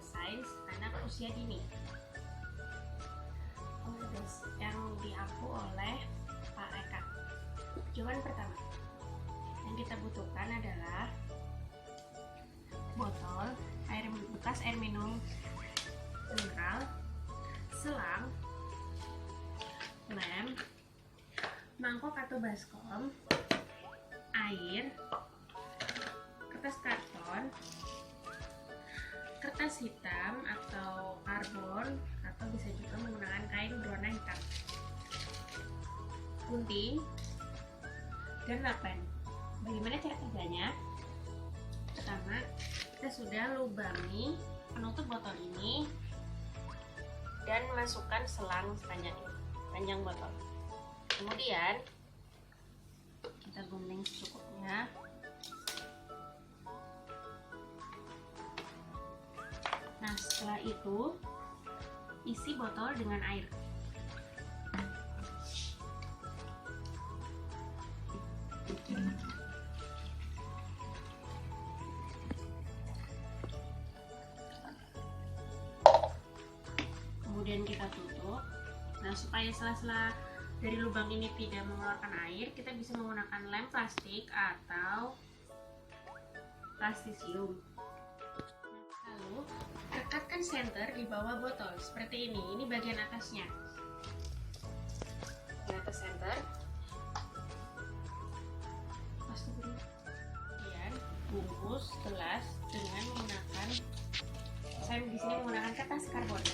Sains Anak Usia Dini yang diampu oleh Pak Eka. Jawaban pertama yang kita butuhkan adalah botol bekas air minum mineral, selang, lem, mangkok atau baskom, air, kertas karton, kertas hitam atau karbon, atau bisa juga menggunakan kain berwarna hitam, gunting, dan lakban. Bagaimana cara kerjanya? Pertama, kita sudah lubangi penutup botol ini dan masukkan selang sepanjang botol. Kemudian kita gunting secukupnya. Nah, setelah itu isi botol dengan air. Kemudian kita tutup. Nah, supaya sela-sela dari lubang ini tidak mengeluarkan air, kita bisa menggunakan lem plastik atau plastisium. Lalu rekatkan senter di bawah botol seperti ini. Ini bagian atasnya. Di atas senter. Kemudian bungkus gelas dengan menggunakan, saya di sini menggunakan kertas karbon.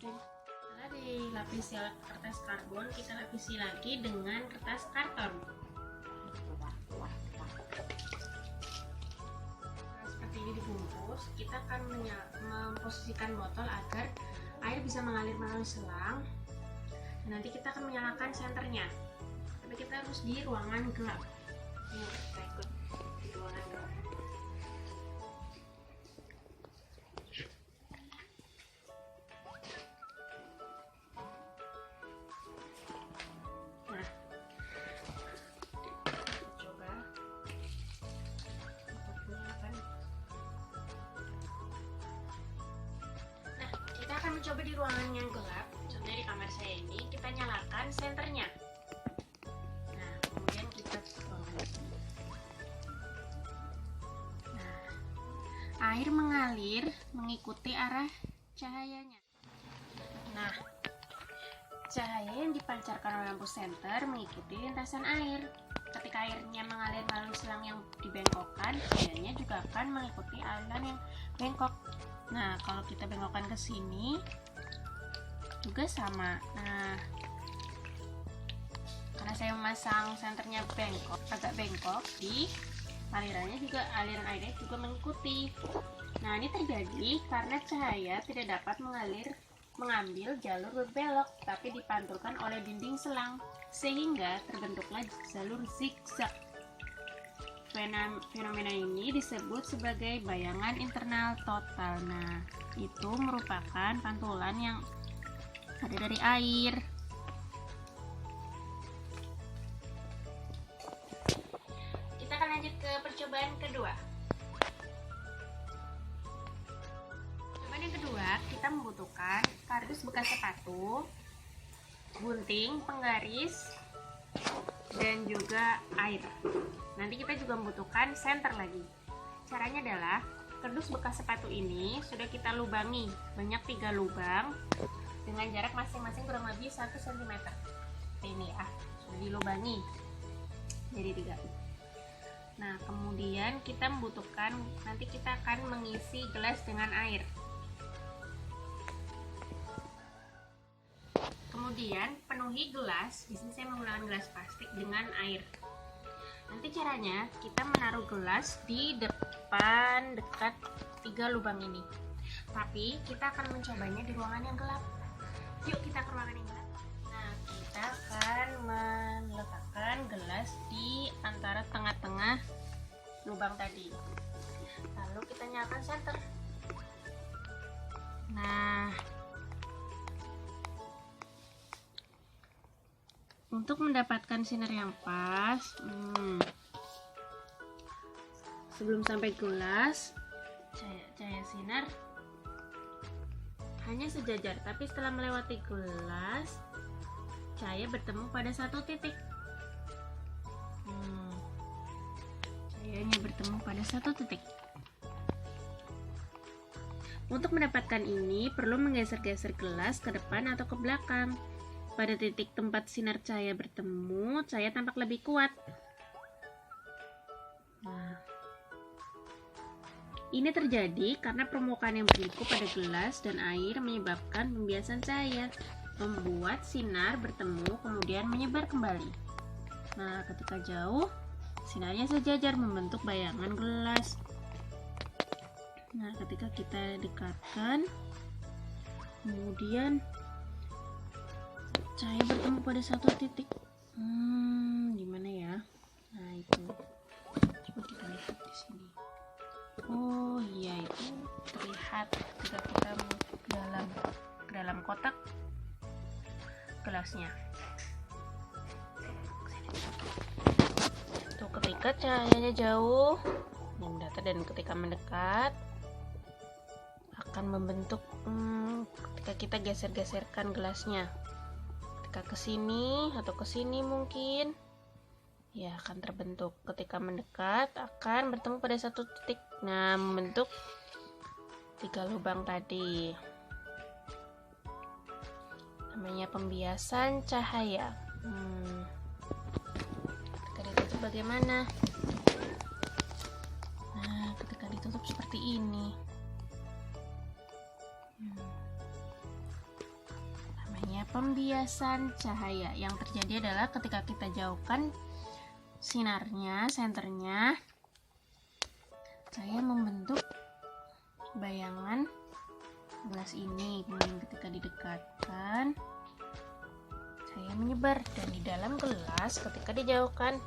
Setelah dilapisi kertas karbon, kita lapisi lagi dengan kertas karton. Nah, seperti ini dibungkus. Kita akan memposisikan botol agar air bisa mengalir melalui selang. Nanti kita akan menyalakan senternya. Tapi kita harus di ruangan gelap. Yuk, kita ikut di ruangan gelap. Nah, coba untuk menyalakan. Nah, kita akan mencoba di ruangan yang gelap. Contohnya di kamar saya ini, kita nyalakan senternya. Nah, kemudian kita air mengalir mengikuti arah cahayanya. Nah, cahaya yang dipancarkan oleh lampu senter mengikuti lintasan air. Ketika airnya mengalir melalui selang yang dibengkokkan, cahayanya juga akan mengikuti aliran yang bengkok. Nah, kalau kita bengkokkan ke sini juga sama. Nah, karena saya memasang senternya agak bengkok, di aliran airnya juga mengikuti. Nah, ini terjadi karena cahaya tidak dapat mengambil jalur berbelok, tapi dipantulkan oleh dinding selang, sehingga terbentuklah jalur zigzag. Fenomena ini disebut sebagai bayangan internal total. Nah, itu merupakan pantulan yang ada dari air. Kita akan lanjut ke percobaan kedua. Percobaan yang kedua, kita membutuhkan kardus bekas sepatu, gunting, penggaris, dan juga air. Nanti kita juga membutuhkan senter lagi. Caranya adalah kardus bekas sepatu ini sudah kita lubangi banyak 3 lubang dengan jarak masing-masing kurang lebih 1 cm. Ini ya, sudah dilubangi jadi 3. Nah, kemudian kita membutuhkan, nanti kita akan mengisi gelas dengan air. Kemudian penuhi gelas, di sini saya menggunakan gelas plastik dengan air. Nanti caranya kita menaruh gelas di depan dekat 3 lubang ini. Tapi kita akan mencobanya di ruangan yang gelap. Yuk kita ke ruangan yang gelap. Nah, kita akan meletakkan gelas di antara tengah-tengah lubang tadi. Lalu kita nyalakan senter. Nah, Untuk mendapatkan sinar yang pas, sebelum sampai gelas, cahaya sinar hanya sejajar, tapi setelah melewati gelas, cahaya bertemu pada satu titik. Cahayanya bertemu pada satu titik. Untuk mendapatkan ini, perlu menggeser-geser gelas ke depan atau ke belakang. Pada titik tempat sinar cahaya bertemu, cahaya tampak lebih kuat. Nah, ini terjadi karena permukaan yang berliku pada gelas dan air menyebabkan pembiasan cahaya, membuat sinar bertemu kemudian menyebar kembali. Nah, ketika jauh, sinarnya sejajar membentuk bayangan gelas. Nah, ketika kita dekatkan, kemudian cahaya bertemu pada satu titik. Gimana ya? Nah, itu. Coba kita lihat di sini. Oh iya, itu terlihat ketika kita ke dalam kotak gelasnya. Tuh, ketika cahayanya jauh dan ketika mendekat akan membentuk ketika kita geser-geserkan gelasnya. Ketika ke sini atau ke sini mungkin ya akan terbentuk. Ketika mendekat akan bertemu pada satu titik. Nah, membentuk 3 lubang tadi. Namanya pembiasan cahaya. Ketika ditutup bagaimana? Nah, ketika ditutup seperti ini. Namanya pembiasan cahaya. Yang terjadi adalah ketika kita jauhkan sinarnya, senternya, cahaya membentuk bayangan gelas ini. Kemudian ketika didekatkan, cahaya menyebar, dan di dalam gelas ketika dijauhkan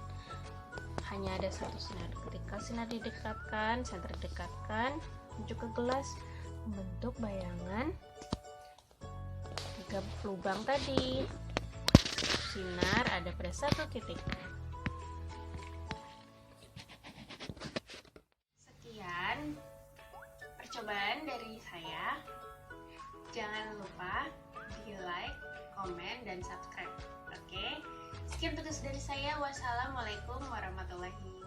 hanya ada satu sinar. Ketika sinar didekatkan, senter didekatkan menuju ke gelas, membentuk bayangan 3 lubang tadi. Sinar ada pada satu titik. Sekian percobaan dari saya. Jangan lupa di like, komen, dan subscribe. Oke, sekian tugas dari saya. Wassalamualaikum warahmatullahi